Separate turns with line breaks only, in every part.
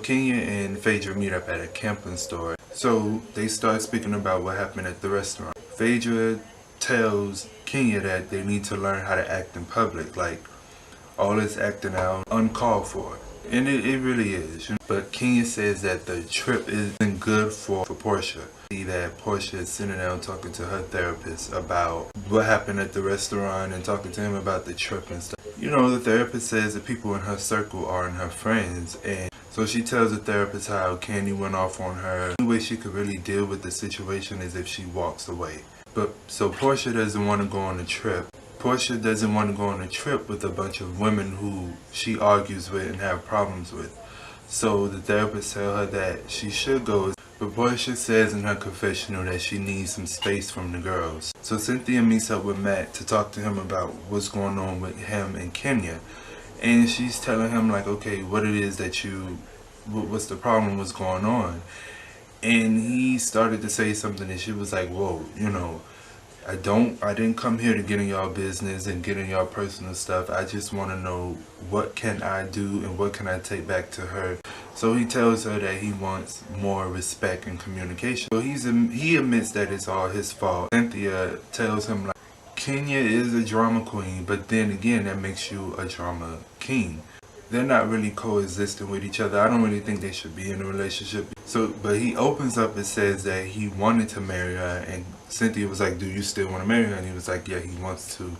Kenya and Phaedra meet up at a camping store. So they start speaking about what happened at the restaurant. Phaedra tells Kenya that they need to learn how to act in public, like all this acting out uncalled for. And it really is. But Kenya says that the trip isn't good for Portia. See that Portia is sitting down talking to her therapist about what happened at the restaurant and talking to him about the trip and stuff. You know, the therapist says that people in her circle aren't her friends, and so she tells the therapist how Candy went off on her. The only way she could really deal with the situation is if she walks away. But so Portia doesn't want to go on a trip. Portia doesn't want to go on a trip with a bunch of women who she argues with and have problems with. So the therapist tells her that she should go. But Portia says in her confessional that she needs some space from the girls. So Cynthia meets up with Matt to talk to him about what's going on with him and Kenya. And she's telling him like, okay, what it is that what's the problem, what's going on? And he started to say something and she was like, whoa, you know, I didn't come here to get in y'all business and get in y'all personal stuff. I just want to know what can I do and what can I take back to her. So he tells her that he wants more respect and communication. So he admits that it's all his fault. Cynthia tells him like, Kenya is a drama queen, but then again, that makes you a drama king. They're not really coexisting with each other. I don't really think they should be in a relationship. So, but he opens up and says that he wanted to marry her, and Cynthia was like, do you still want to marry her? And he was like, yeah, he wants to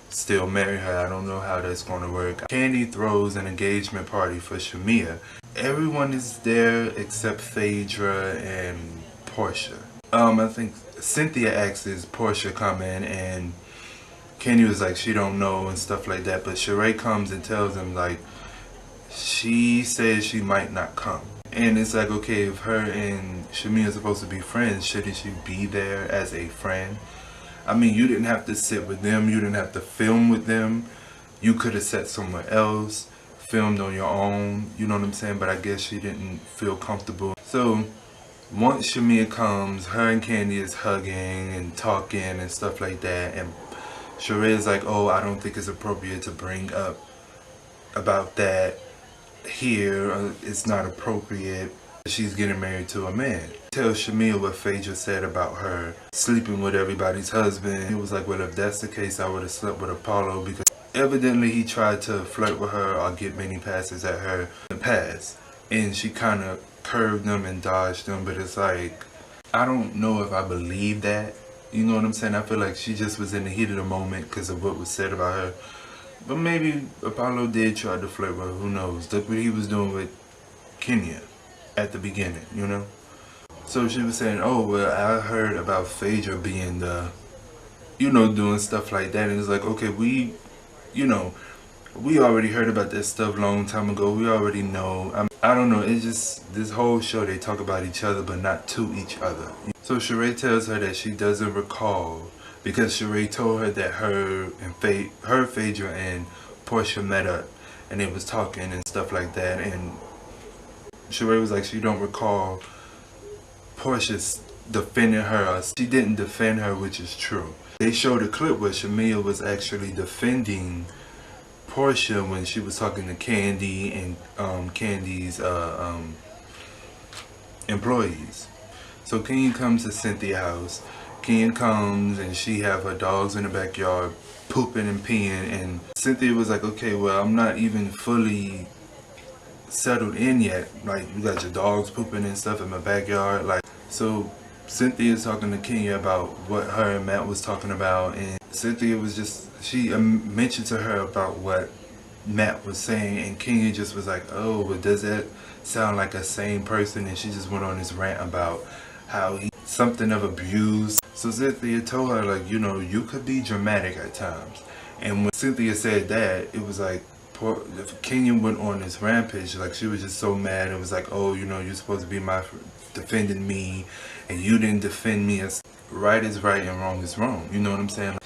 still marry her. I don't know how that's going to work. Candy throws an engagement party for Shamia. Everyone is there except Phaedra and Portia. I think Cynthia asks, is Portia coming? And Candy was like, she don't know and stuff like that. But Sheree comes and tells him like, she says she might not come. And it's like, okay, if her and Shamia are supposed to be friends, shouldn't she be there as a friend? I mean, you didn't have to sit with them. You didn't have to film with them. You could have sat somewhere else, filmed on your own. You know what I'm saying? But I guess she didn't feel comfortable. So once Shamia comes, her and Candy is hugging and talking and stuff like that. And Sheree is like, oh, I don't think it's appropriate to bring up about that here. It's not appropriate. She's getting married to a man. Tell Shamia what Phaedra said about her sleeping with everybody's husband. It was like, well, if that's the case, I would have slept with Apollo, because evidently he tried to flirt with her or get many passes at her in the past. And she kind of curved them and dodged them, but it's like, I don't know if I believe that. You know what I'm saying? I feel like she just was in the heat of the moment because of what was said about her. But maybe Apollo did try to flirt with her, who knows? Look what he was doing with Kenya at the beginning, you know? So she was saying, oh, well, I heard about Phaedra being the, you know, doing stuff like that. And it's like, okay, we already heard about that stuff a long time ago. We already know. I don't know, it's just, this whole show, they talk about each other, but not to each other. So Sheree tells her that she doesn't recall, because Sheree told her that her, Phaedra and Portia met up and they was talking and stuff like that, and Sheree was like, she don't recall Portia defending her. She didn't defend her, which is true. They showed a clip where Shamia was actually defending Portia when she was talking to Candy and Candy's employees. So Kenya comes to Cynthia's house. Kenya comes and she have her dogs in the backyard pooping and peeing, and Cynthia was like, okay, well, I'm not even fully settled in yet. Like, you got your dogs pooping and stuff in my backyard. Like, so Cynthia's talking to Kenya about what her and Matt was talking about, and Cynthia was just, she mentioned to her about what Matt was saying, and Kenya just was like, oh, but does that sound like a sane person? And she just went on this rant about how he something of abuse. So Cynthia told her, like, you know, you could be dramatic at times. And when Cynthia said that, it was like, Kenya went on this rampage. Like, she was just so mad. It was like, oh, you know, you're supposed to be defending me, and you didn't defend me. As right is right and wrong is wrong. You know what I'm saying?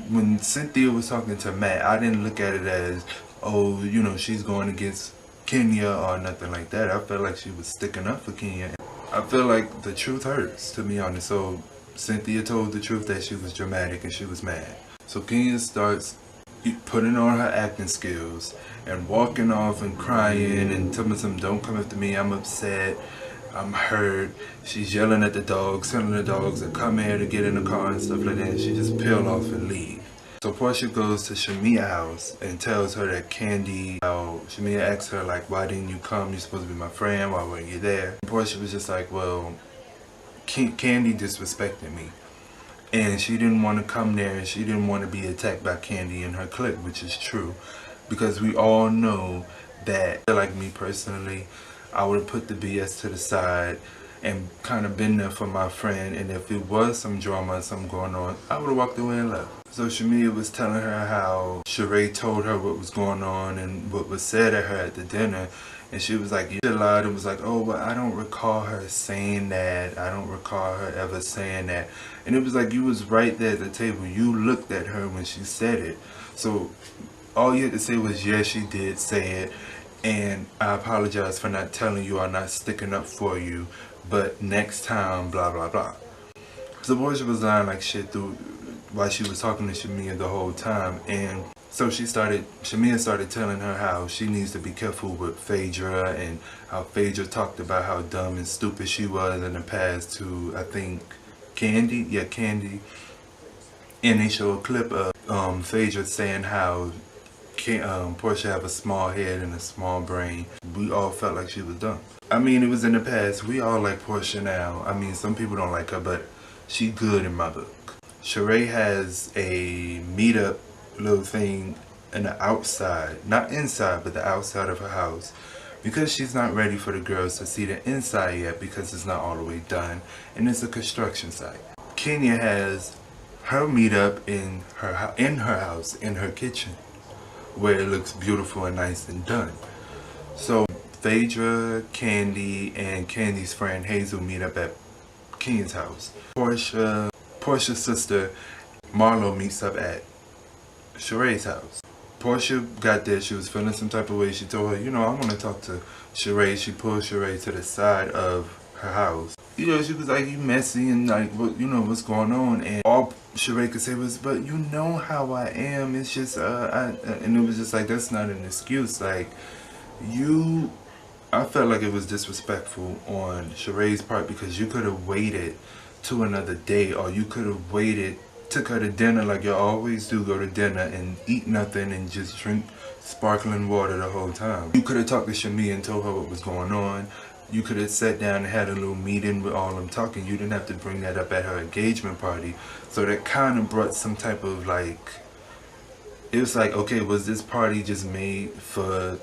When Cynthia was talking to Matt, I didn't look at it as, oh, you know, she's going against Kenya or nothing like that. I felt like she was sticking up for Kenya. I feel like the truth hurts, to be honest. So Cynthia told the truth that she was dramatic and she was mad. So Kenya starts, putting on her acting skills and walking off and crying and telling them, don't come after me, I'm upset, I'm hurt. She's yelling at the dogs, telling the dogs to come here to get in the car and stuff like that. And she just peel off and leave. So Portia goes to Shamia's house and tells her that Shamia asks her like, why didn't you come? You're supposed to be my friend, why weren't you there? And Portia was just like, well, Candy disrespected me. And she didn't want to come there, and she didn't want to be attacked by Candy and her clique, which is true. Because we all know that, like me personally, I would have put the BS to the side and kind of been there for my friend. And if it was some drama, something going on, I would have walked away and left. So Shamia was telling her how Sheree told her what was going on and what was said at her at the dinner. And she was like, you lied, and was like, oh, but I don't recall her saying that. I don't recall her ever saying that. And it was like, you was right there at the table. You looked at her when she said it. So all you had to say was, yes, she did say it. And I apologize for not telling you or not sticking up for you. But next time, blah, blah, blah. So Portia was lying like shit through while she was talking to Shamia the whole time. And so Shamia started telling her how she needs to be careful with Phaedra, and how Phaedra talked about how dumb and stupid she was in the past to, I think, Candy? Yeah, Candy. And they show a clip of Phaedra saying how Portia have a small head and a small brain. We all felt like she was dumb. I mean, it was in the past. We all like Portia now. I mean, some people don't like her, but she good in my book. Sheree has a meetup little thing in the outside, not inside, but the outside of her house, because she's not ready for the girls to see the inside yet, because it's not all the way done and it's a construction site. Kenya has her meetup in her house, in her kitchen, where it looks beautiful and nice and done. So Phaedra, Candy, and Candy's friend Hazel meet up at Kenya's house. Portia's sister Marlo meets up at Sheree's house. Portia got there, she was feeling some type of way. She told her, you know, I want to talk to Sheree. She pulled Sheree to the side of her house. You know, she was like, you messy and like, what, you know, what's going on? And all Sheree could say was, but you know how I am. It's just, and it was just like, that's not an excuse. Like, I felt like it was disrespectful on Sheree's part, because you could have waited to another day, or you could have waited, took her to dinner like you always do, go to dinner and eat nothing and just drink sparkling water the whole time. You could have talked to Shamia and told her what was going on. You could have sat down and had a little meeting with all them talking. You didn't have to bring that up at her engagement party. So that kind of brought some type of like, it was like, okay, was this party just made for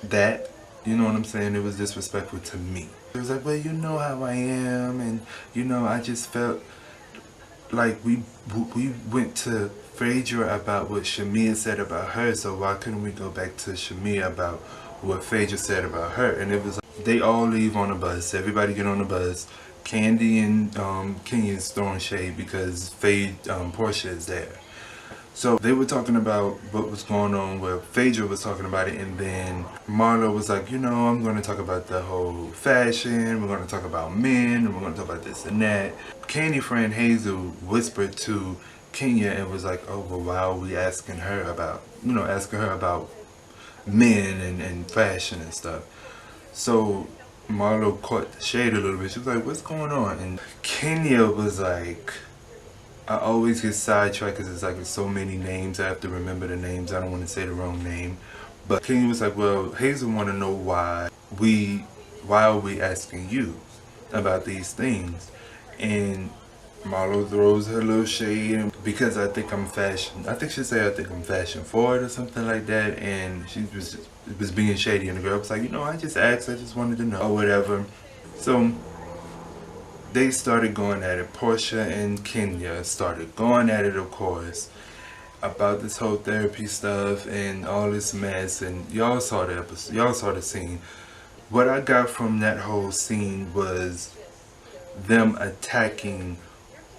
that? You know what I'm saying? It was disrespectful to me. It was like, well, you know how I am, and you know, I just felt like we went to Phaedra about what Shamia said about her, so why couldn't we go back to Shamia about what Phaedra said about her? And it was like, they all leave on a bus. Everybody get on the bus. Candy and Kenya's throwing shade because Portia is there. So they were talking about what was going on, where Phaedra was talking about it, and then Marlo was like, you know, I'm going to talk about the whole fashion, we're going to talk about men, and we're going to talk about this and that. Candy friend Hazel whispered to Kenya and was like, oh, well, why are we asking her about, you know, men and fashion and stuff. So Marlo caught the shade a little bit. She was like, what's going on? And Kenya was like, I always get sidetracked because it's like there's so many names. I have to remember the names. I don't want to say the wrong name. But Kenya was like, well, Hazel want to know why are we asking you about these things? And Marlo throws her little shade because I think I'm fashion. I think she said I think I'm fashion forward or something like that. And she was being shady, and the girl was like, you know, I just asked. I just wanted to know or whatever. So they started going at it. Portia and Kenya started going at it, of course, about this whole therapy stuff and all this mess. And y'all saw the episode, y'all saw the scene. What I got from that whole scene was them attacking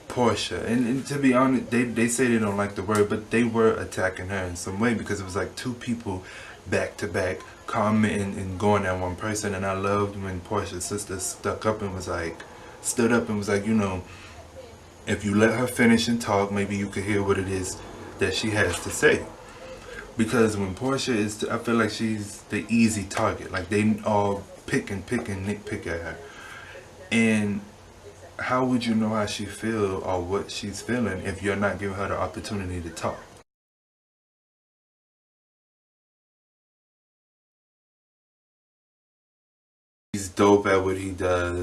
Portia. And to be honest, they say they don't like the word, but they were attacking her in some way, because it was like two people back to back commenting and going at one person. And I loved when Portia's sister stood up and was like, you know, if you let her finish and talk, maybe you could hear what it is that she has to say. Because when Portia is, I feel like she's the easy target. Like they all pick and nitpick at her. And how would you know how she feel or what she's feeling if you're not giving her the opportunity to talk? He's dope at what he does.